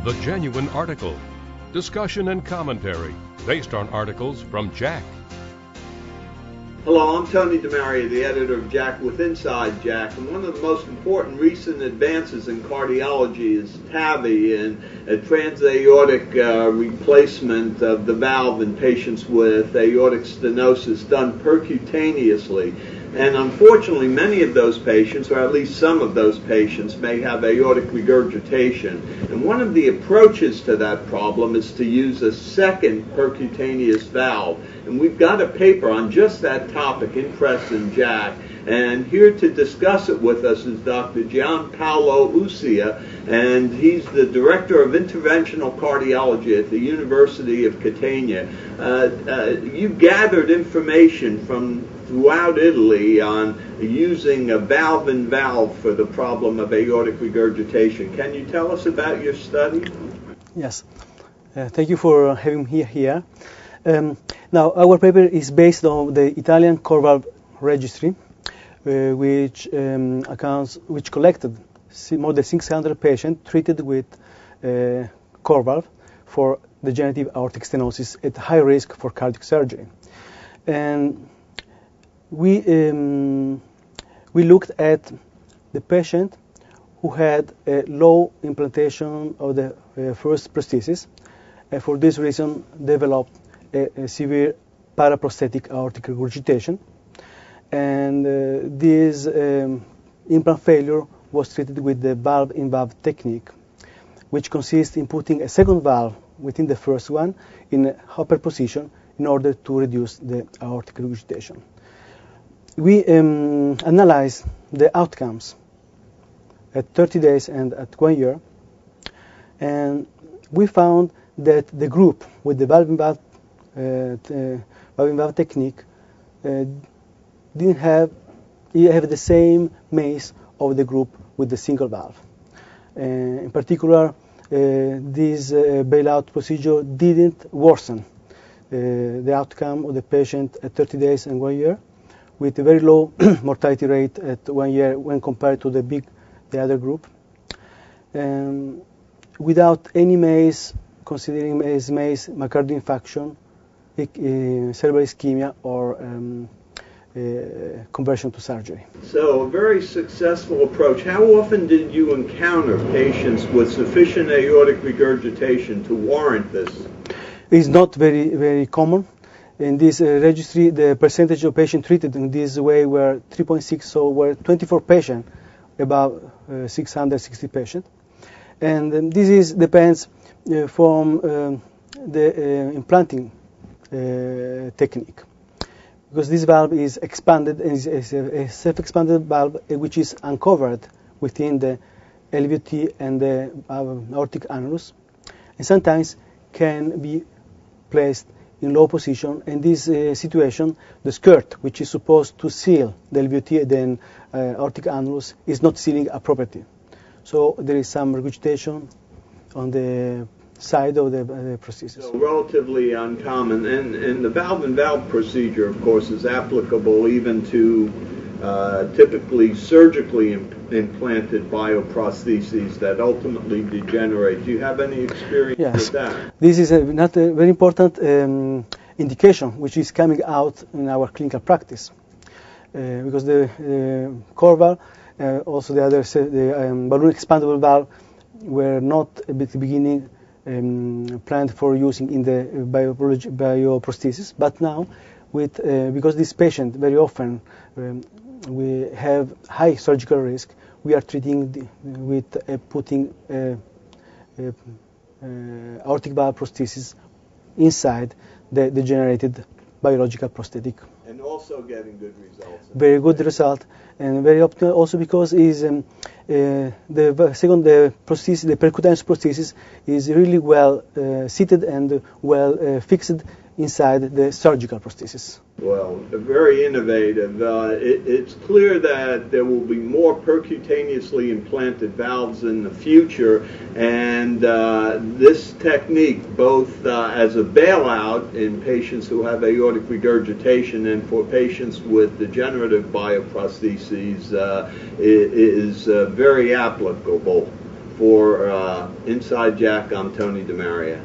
The Genuine Article. Discussion and commentary based on articles from JACC. Hello, I'm Tony DeMaria, the editor of JACC with Inside JACC, and one of the most important recent advances in cardiology is TAVI, and a transaortic replacement of the valve in patients with aortic stenosis done percutaneously. And unfortunately, many of those patients, or at least some of those patients, may have aortic regurgitation. And one of the approaches to that problem is to use a second percutaneous valve. And we've got a paper on just that topic in Press and JACC. And here to discuss it with us is Dr. Gian Paolo Ussia, and he's the Director of Interventional Cardiology at the University of Catania. You gathered information from throughout Italy on using a valve-in-valve for the problem of aortic regurgitation. Can you tell us about your study? Yes. Thank you for having me here. Now, our paper is based on the Italian core valve registry, which collected more than 600 patients treated with core valve for degenerative aortic stenosis at high risk for cardiac surgery. And we looked at the patient who had a low implantation of the first prosthesis, and for this reason developed a severe paraprosthetic aortic regurgitation. And this implant failure was treated with the valve-in-valve technique, which consists in putting a second valve within the first one in a upper position in order to reduce the aortic regurgitation. We analyzed the outcomes at 30 days and at 1 year, and we found that the group with the valve-in-valve technique didn't have the same MACE of the group with the single valve. In particular, this bailout procedure didn't worsen the outcome of the patient at 30 days and 1 year, with a very low mortality rate at 1 year when compared to the other group. Without any MACE, considering as MACE myocardial infarction, cerebral ischemia, or conversion to surgery. So a very successful approach. How often did you encounter patients with sufficient aortic regurgitation to warrant this? It's not very, very common. In this registry, the percentage of patients treated in this way were 3.6, so were 24 patients, about 660 patients. And this depends from the implanting technique, because this valve is expanded, and is a self-expanded valve which is uncovered within the LVOT and the aortic annulus, and sometimes can be placed in low position. In this situation, the skirt, which is supposed to seal the LVOT and aortic annulus, is not sealing appropriately. So there is some regurgitation on the side of the prosthesis. So relatively uncommon. And the valve-in-valve procedure, of course, is applicable even to typically surgically implanted bioprostheses that ultimately degenerate. Do you have any experience with that? This is not a very important indication which is coming out in our clinical practice, because the core valve, also the other balloon expandable valve, were not at the beginning planned for using in the bioprosthesis, but now, because this patient very often we have high surgical risk, we are treating with putting aortic valve prosthesis inside the degenerated biological prosthetic. And also getting good results. Very good result, and very optimal also because is the prosthesis, the percutaneous prosthesis, is really well seated and well fixed inside the surgical prosthesis. Well, very innovative. It's clear that there will be more percutaneously implanted valves in the future, and this technique, both as a bailout in patients who have aortic regurgitation and for patients with degenerative bioprostheses, is very applicable. For Inside JACC, I'm Tony DeMaria.